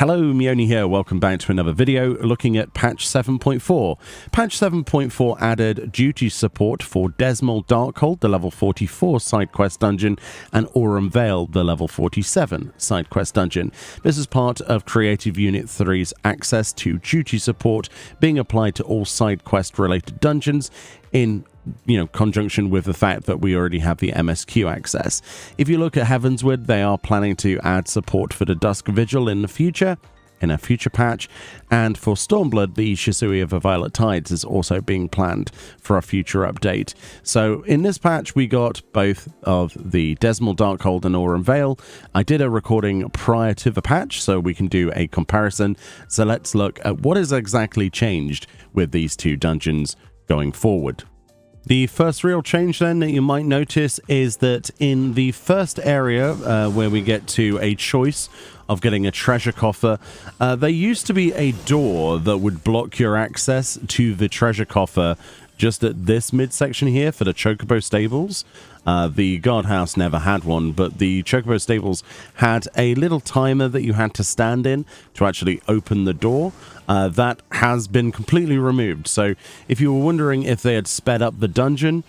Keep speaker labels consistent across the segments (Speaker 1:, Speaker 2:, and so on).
Speaker 1: Hello, Meoni here. Welcome back to another video looking at patch 7.4. Patch 7.4 added duty support for Dzemael Darkhold, the level 44 side quest dungeon, and Aurum Vale, the level 47 side quest dungeon. This is part of Creative Unit 3's access to duty support being applied to all side quest related dungeons in conjunction with the fact that we already have the MSQ access. If you look at Heavensward, they are planning to add support for the Dusk Vigil in the future, in a future patch, and for Stormblood, the Shisui of the Violet Tides is also being planned for a future update. So in this patch, we got both of the Dzemael Darkhold and Aurum Vale. I did a recording prior to the patch, so we can do a comparison. So let's look at what is exactly changed with these two dungeons going forward. The first real change then that you might notice is that in the first area where we get to a choice of getting a treasure coffer, there used to be a door that would block your access to the treasure coffer just at this midsection here for the Chocobo Stables. The guardhouse never had one, but the Chocobo Stables had a little timer that you had to stand in to actually open the door. That has been completely removed. So if you were wondering if they had sped up the dungeon,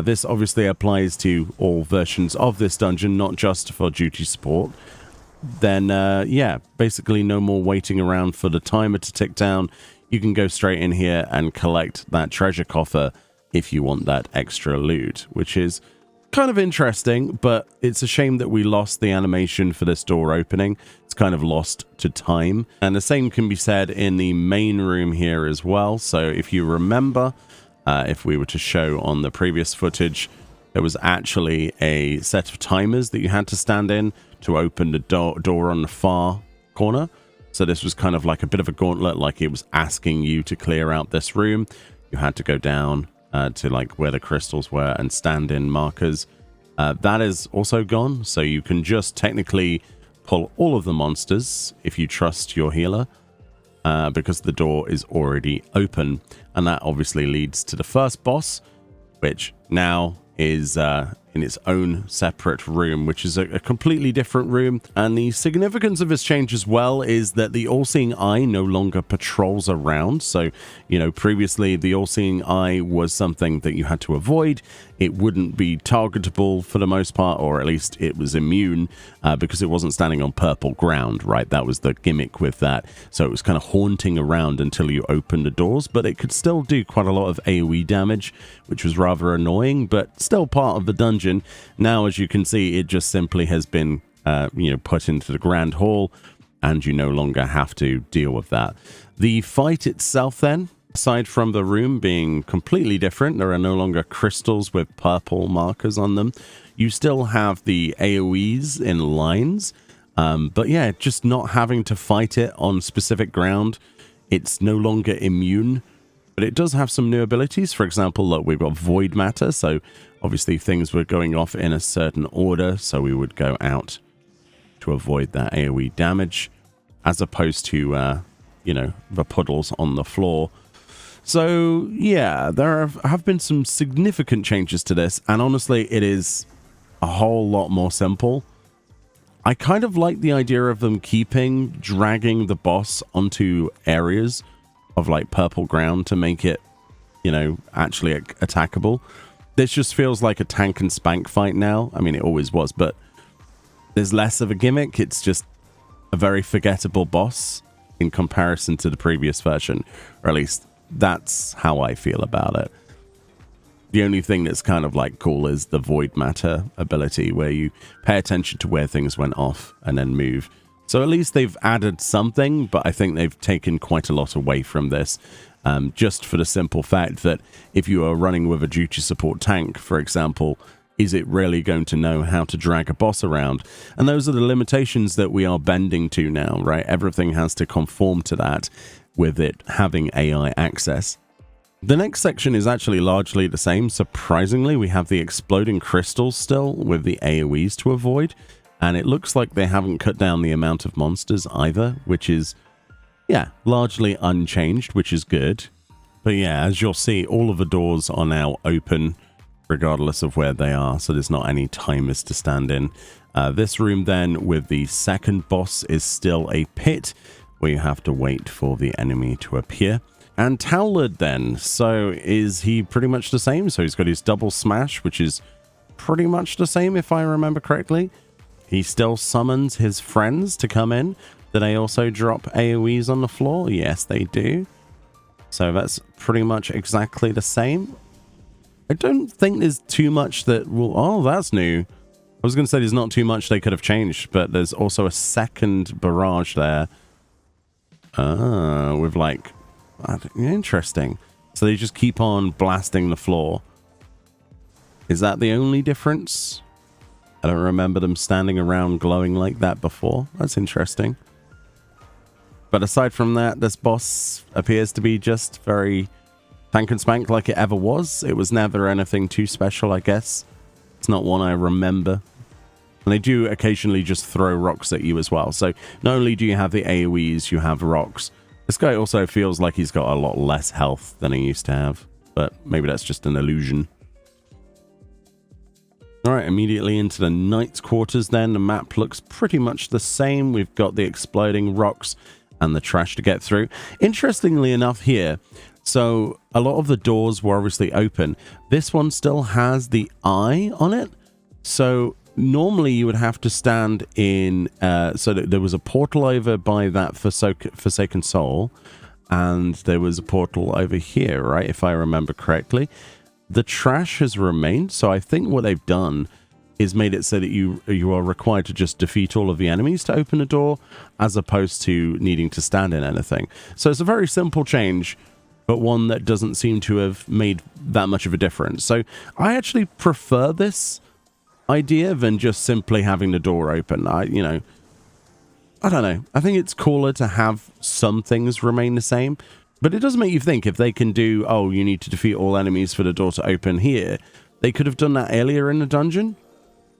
Speaker 1: this obviously applies to all versions of this dungeon, not just for duty support. Then, yeah, basically no more waiting around for the timer to tick down. You can go straight in here and collect that treasure coffer if you want that extra loot, which is kind of interesting, but it's a shame that we lost the animation for this door opening. It's kind of lost to time. And the same can be said in the main room here as well. So if you remember, if we were to show on the previous footage, there was actually a set of timers that you had to stand in to open the door on the far corner. So this was kind of like a bit of a gauntlet, like it was asking you to clear out this room. You had to go down to like where the crystals were and stand in markers. That is also gone, so you can just technically pull all of the monsters if you trust your healer, because the door is already open. And that obviously leads to the first boss, which now is in its own separate room, which is a completely different room. And the significance of this change as well is that the all-seeing eye no longer patrols around. So, previously the all-seeing eye was something that you had to avoid. It wouldn't be targetable for the most part, or at least it was immune because it wasn't standing on purple ground, right? That was the gimmick with that. So it was kind of haunting around until you opened the doors, but it could still do quite a lot of AoE damage, which was rather annoying, but still part of the dungeon. Now, as you can see, it just simply has been, put into the Grand Hall, and you no longer have to deal with that. The fight itself then, aside from the room being completely different, there are no longer crystals with purple markers on them. You still have the AoEs in lines, but yeah, just not having to fight it on specific ground. It's no longer immune, but it does have some new abilities. For example, look, we've got Void Matter, so obviously things were going off in a certain order, so we would go out to avoid that AoE damage, as opposed to, the puddles on the floor. So, yeah, there have been some significant changes to this, and honestly, it is a whole lot more simple. I kind of like the idea of them dragging the boss onto areas of, like, purple ground to make it, actually attackable. This just feels like a tank and spank fight now. I mean, it always was, but there's less of a gimmick. It's just a very forgettable boss in comparison to the previous version, or at least that's how I feel about it. The only thing that's kind of like cool is the Void Matter ability, where you pay attention to where things went off and then move. So at least they've added something, but I think they've taken quite a lot away from this. Just for the simple fact that if you are running with a duty support tank, for example, is it really going to know how to drag a boss around? And those are the limitations that we are bending to now, right? Everything has to conform to that with it having AI access. The next section is actually largely the same. Surprisingly, we have the exploding crystals still with the AoEs to avoid. And it looks like they haven't cut down the amount of monsters either, which is, yeah, largely unchanged, which is good. But yeah, as you'll see, all of the doors are now open regardless of where they are, so there's not any timers to stand in. This room then with the second boss is still a pit where you have to wait for the enemy to appear. And Towlard then, so is he pretty much the same? So he's got his double smash, which is pretty much the same if I remember correctly. He still summons his friends to come in. Do they also drop AoEs on the floor? Yes, they do. So that's pretty much exactly the same. I don't think there's too much that will... Oh, that's new. I was going to say there's not too much they could have changed, but there's also a second barrage there. With like... Interesting. So they just keep on blasting the floor. Is that the only difference? I don't remember them standing around glowing like that before. That's interesting. But aside from that, this boss appears to be just very tank and spank like it ever was. It was never anything too special, I guess. It's not one I remember. And they do occasionally just throw rocks at you as well. So not only do you have the AoEs, you have rocks. This guy also feels like he's got a lot less health than he used to have. But maybe that's just an illusion. Alright, immediately into the Knight's Quarters then. The map looks pretty much the same. We've got the exploding rocks and the trash to get through. Interestingly enough here, so a lot of the doors were obviously open. This one still has the eye on it. So normally you would have to stand in... so there was a portal over by that Forsaken Soul. And there was a portal over here, right? If I remember correctly. The trash has remained, so I think what they've done is made it so that you are required to just defeat all of the enemies to open a door, as opposed to needing to stand in anything. So it's a very simple change, but one that doesn't seem to have made that much of a difference. So I actually prefer this idea than just simply having the door open. I don't know. I think it's cooler to have some things remain the same. But it does make you think if they can do, oh, you need to defeat all enemies for the door to open here. They could have done that earlier in the dungeon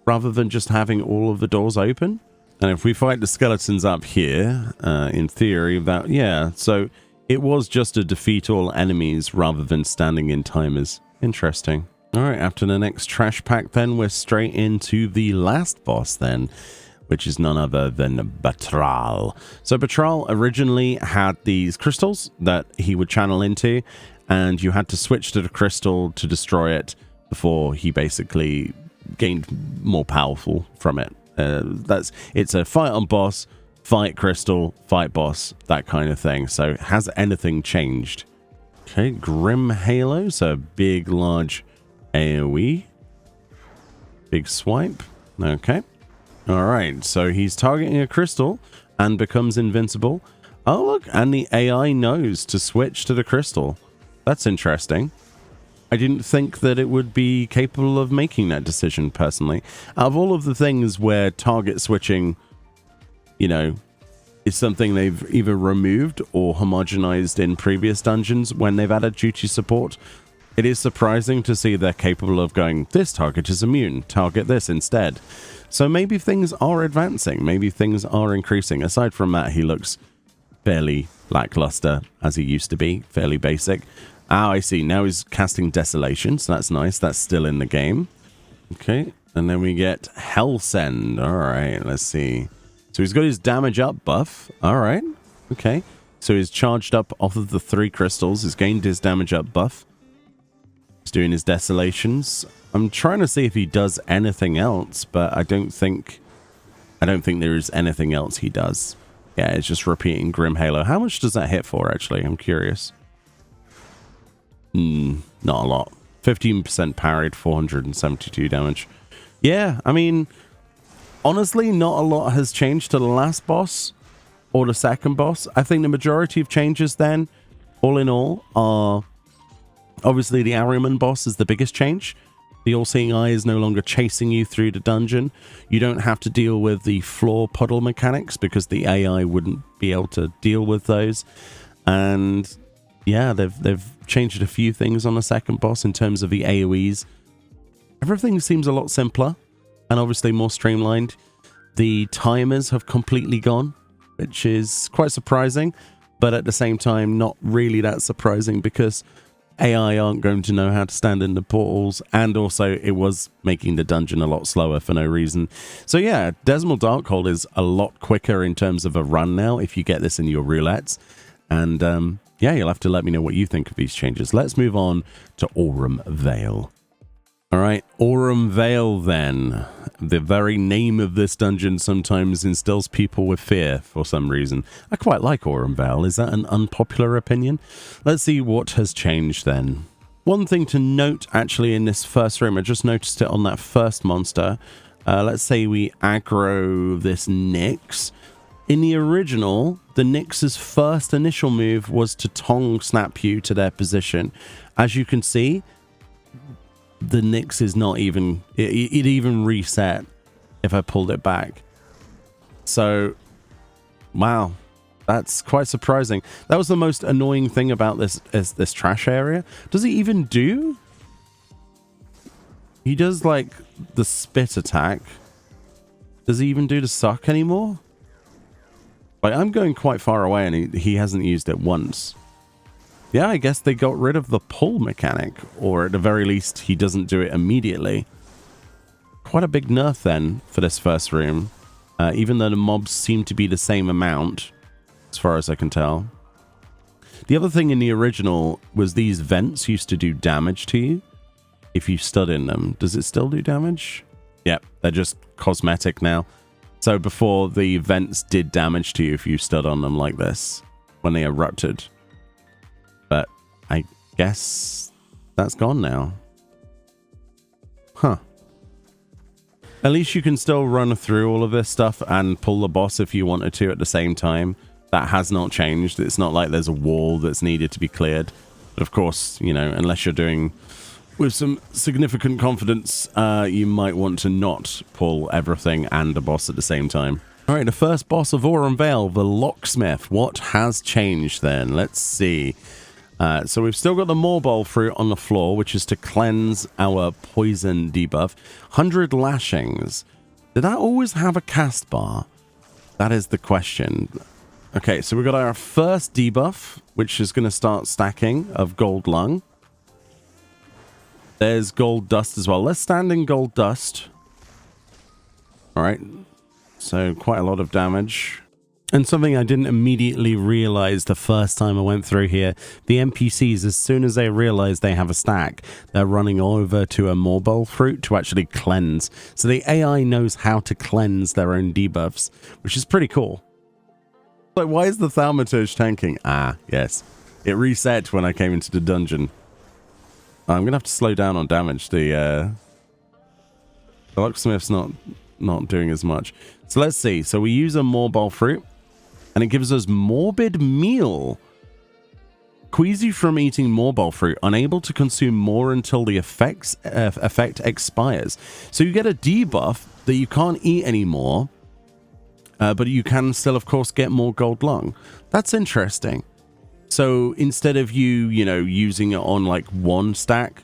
Speaker 1: rather than just having all of the doors open. And if we fight the skeletons up here, in theory, so it was just to defeat all enemies rather than standing in timers. Interesting. All right, after the next trash pack, then we're straight into the last boss then, which is none other than Batral. So Batral originally had these crystals that he would channel into, and you had to switch to the crystal to destroy it before he basically gained more powerful from it. It's a fight on boss, fight crystal, fight boss, that kind of thing. So has anything changed? Okay, Grim Halo, so big, large AoE. Big swipe. Okay. Alright, so he's targeting a crystal and becomes invincible. Oh, look, and the AI knows to switch to the crystal. That's interesting. I didn't think that it would be capable of making that decision, personally. Out of all of the things where target switching, is something they've either removed or homogenized in previous dungeons when they've added duty support, it is surprising to see they're capable of going, this target is immune, target this instead. So maybe things are advancing, maybe things are increasing. Aside from that, he looks fairly lackluster as he used to be, fairly basic. Ah, I see. Now he's casting Desolation, so that's nice. That's still in the game. Okay, and then we get Hellsend. All right, let's see. So he's got his damage up buff. All right, okay. So he's charged up off of the 3 crystals. He's gained his damage up buff. He's doing his Desolations. I'm trying to see if he does anything else, but I don't think there is anything else he does. Yeah, it's just repeating Grim Halo. How much does that hit for, actually? I'm curious. Not a lot. 15% parried, 472 damage. Yeah, I mean, honestly, not a lot has changed to the last boss or the second boss. I think the majority of changes then, all in all, are obviously the Ahriman boss is the biggest change. The All-Seeing Eye is no longer chasing you through the dungeon. You don't have to deal with the floor puddle mechanics because the AI wouldn't be able to deal with those. And yeah, they've changed a few things on the second boss in terms of the AoEs. Everything seems a lot simpler and obviously more streamlined. The timers have completely gone, which is quite surprising, but at the same time, not really that surprising because AI aren't going to know how to stand in the portals, and also it was making the dungeon a lot slower for no reason. So yeah, Dzemael Darkhold is a lot quicker in terms of a run now if you get this in your roulettes. And yeah, you'll have to let me know what you think of these changes. Let's move on to Aurum Vale. All right, Aurum Vale then. The very name of this dungeon sometimes instills people with fear for some reason. I quite like Aurum Vale. Is that an unpopular opinion? Let's see what has changed then. One thing to note actually in this first room, I just noticed it on that first monster. Let's say we aggro this Nyx. In the original, the Nyx's first initial move was to tongue snap you to their position. As you can see, the Nyx is not even, it even reset if I pulled it back. So, wow, that's quite surprising. That was the most annoying thing about this trash area. Does he even do? He does like the spit attack. Does he even do the suck anymore? Like, I'm going quite far away and he hasn't used it once. Yeah, I guess they got rid of the pull mechanic, or at the very least, he doesn't do it immediately. Quite a big nerf then for this first room, even though the mobs seem to be the same amount, as far as I can tell. The other thing in the original was these vents used to do damage to you if you stood in them. Does it still do damage? Yep, they're just cosmetic now. So before, the vents did damage to you if you stood on them like this when they erupted. But I guess that's gone now. Huh. At least you can still run through all of this stuff and pull the boss if you wanted to at the same time. That has not changed. It's not like there's a wall that's needed to be cleared. But of course, you know, unless you're doing with some significant confidence, you might want to not pull everything and the boss at the same time. All right, the first boss of Aurum Vale, the Locksmith. What has changed then? Let's see. So we've still got the Morbol fruit on the floor, which is to cleanse our poison debuff. 100 lashings. Did that always have a cast bar? That is the question. Okay, so we've got our first debuff, which is going to start stacking of gold lung. There's gold dust as well. Let's stand in gold dust. All right. So quite a lot of damage. And something I didn't immediately realize the first time I went through here, the NPCs, as soon as they realize they have a stack, they're running over to a Morbol fruit to actually cleanse. So the AI knows how to cleanse their own debuffs, which is pretty cool. Like, why is the Thaumaturge tanking? Ah, yes. It reset when I came into the dungeon. I'm going to have to slow down on damage. The Locksmith's not doing as much. So let's see. So we use a Morbol fruit, and it gives us Morbid Meal. Queasy from eating Morbol fruit, unable to consume more until the effect expires. So you get a debuff that you can't eat anymore, but you can still, of course, get more gold lung. That's interesting. So instead of you know, using it on like one stack,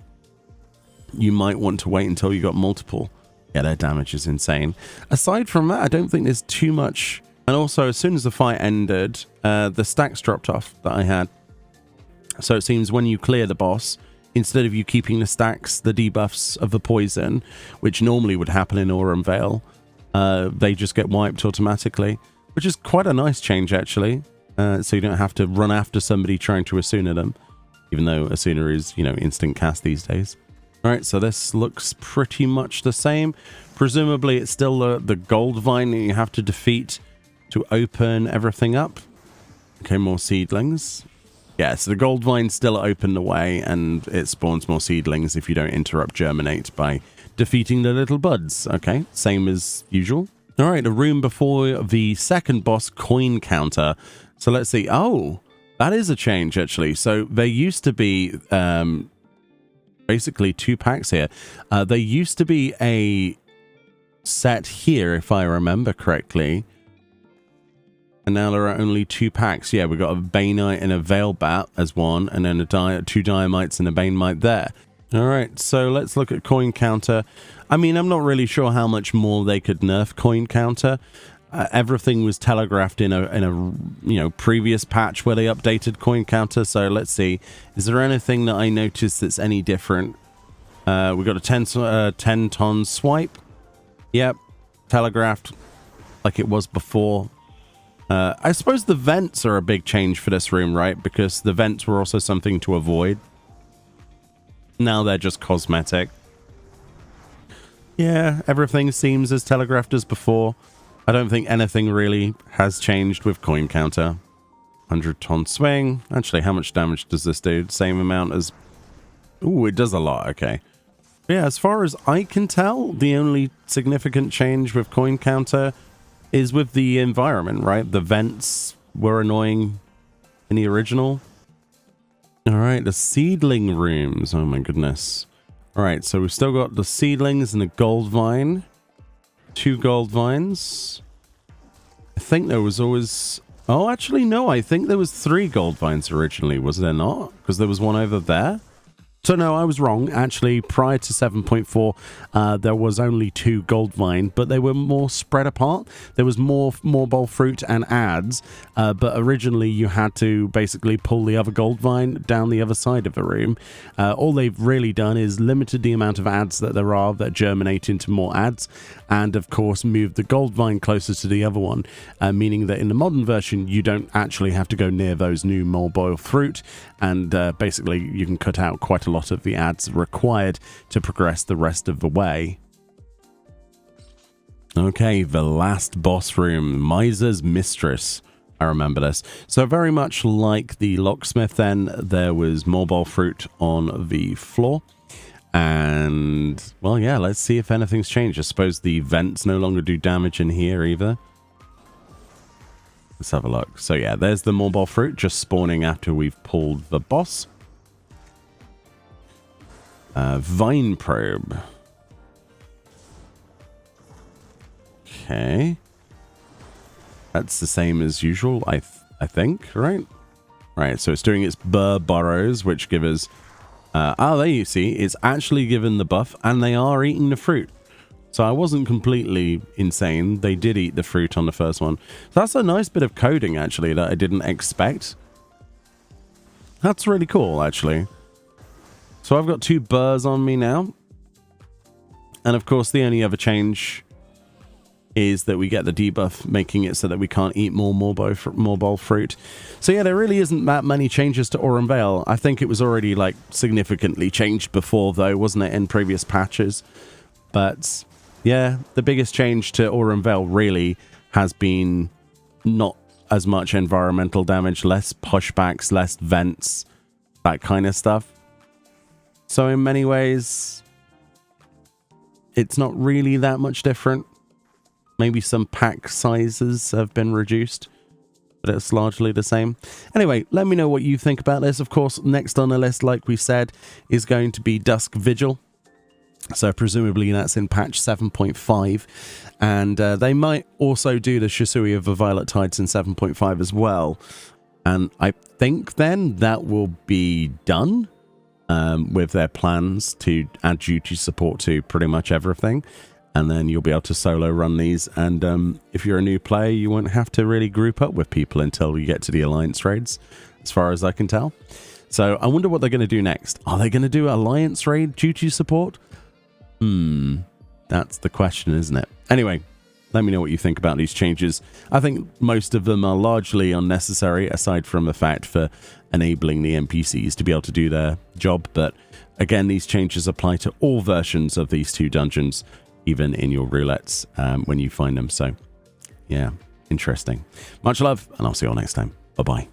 Speaker 1: you might want to wait until you got multiple. Yeah, their damage is insane. Aside from that, I don't think there's too much. And also, as soon as the fight ended, the stacks dropped off that I had. So it seems when you clear the boss, instead of you keeping the stacks, the debuffs of the poison, which normally would happen in Aurum Vale, they just get wiped automatically, which is quite a nice change, actually. So you don't have to run after somebody trying to Asuna them, even though Asuna is, you know, instant cast these days. All right, so this looks pretty much the same. Presumably it's still the gold vine that you have to defeat to open everything up. Okay, more seedlings. Yeah, so the gold vines still open the way, and it spawns more seedlings if you don't interrupt germinate by defeating the little buds. Okay, same as usual. All right, a room before the second boss, coin counter. So let's see. Oh, that is a change, actually. So there used to be basically 2 packs here. There used to be a set here, if I remember correctly. And now there are only 2 packs. Yeah, we've got a Baneite and a Veilbat as one, and then 2 Diamites and a Banemite there. All right, so let's look at coin counter. I mean, I'm not really sure how much more they could nerf coin counter. everything was telegraphed in a previous patch where they updated coin counter. So let's see, is there anything that I noticed that's any different? We got a 10 ton swipe. Yep, telegraphed like it was before. I suppose the vents are a big change for this room, right? Because the vents were also something to avoid. Now they're just cosmetic. Yeah, everything seems as telegraphed as before. I don't think anything really has changed with coin counter. 100 ton swing. Actually, how much damage does this do? Same amount as... Ooh, it does a lot. Okay. Yeah, as far as I can tell, the only significant change with coin counter is with the environment, right? The vents were annoying in the original. All right, the seedling rooms. Oh my goodness. All right, so we've still got the seedlings and the gold vine. 2 gold vines. I think there was always... Oh, actually, no. I think there was 3 gold vines originally. Was there not? Because there was one over there. So no, I was wrong. Actually, prior to 7.4, there was only 2 gold vine, but they were more spread apart. There was more bowl fruit and ads, but originally you had to basically pull the other gold vine down the other side of the room. All they've really done is limited the amount of ads that there are that germinate into more ads, and of course moved the gold vine closer to the other one, meaning that in the modern version you don't actually have to go near those new more bowl fruit, and basically you can cut out quite a lot of the ads required to progress the rest of the way. Okay, the last boss room, Miser's Mistress. I remember this. So very much like the locksmith then, there was more bowl fruit on the floor. And, well, yeah, let's see if anything's changed. I suppose the vents no longer do damage in here either. Let's have a look. So yeah, there's the more bowl fruit just spawning after we've pulled the boss. Vine probe. Okay. That's the same as usual, I think, right? Right, so it's doing its burr burrows, which give us... there you see, it's actually given the buff, and they are eating the fruit. So I wasn't completely insane. They did eat the fruit on the first one. So that's a nice bit of coding, actually, that I didn't expect. That's really cool, actually. So I've got 2 burrs on me now. And of course, the only other change is that we get the debuff, making it so that we can't eat more bowl fruit. So yeah, there really isn't that many changes to Aurum Vale. I think it was already like significantly changed before, though, wasn't it, in previous patches? But yeah, the biggest change to Aurum Vale really has been not as much environmental damage, less pushbacks, less vents, that kind of stuff. So in many ways, it's not really that much different. Maybe some pack sizes have been reduced, but it's largely the same. Anyway, let me know what you think about this. Of course, next on the list, like we said, is going to be Dusk Vigil. So presumably that's in patch 7.5. And they might also do the Shisui of the Violet Tides in 7.5 as well. And I think then that will be done. With their plans to add duty support to pretty much everything, and then you'll be able to solo run these, and if you're a new player you won't have to really group up with people until you get to the alliance raids, as far as I can tell. So I wonder what they're going to do next. Are they going to do alliance raid duty support? That's the question, isn't it? Anyway, let me know what you think about these changes. I think most of them are largely unnecessary, aside from the fact for enabling the NPCs to be able to do their job. But again, these changes apply to all versions of these 2 dungeons, even in your roulettes when you find them. So yeah, interesting. Much love, and I'll see you all next time. Bye-bye.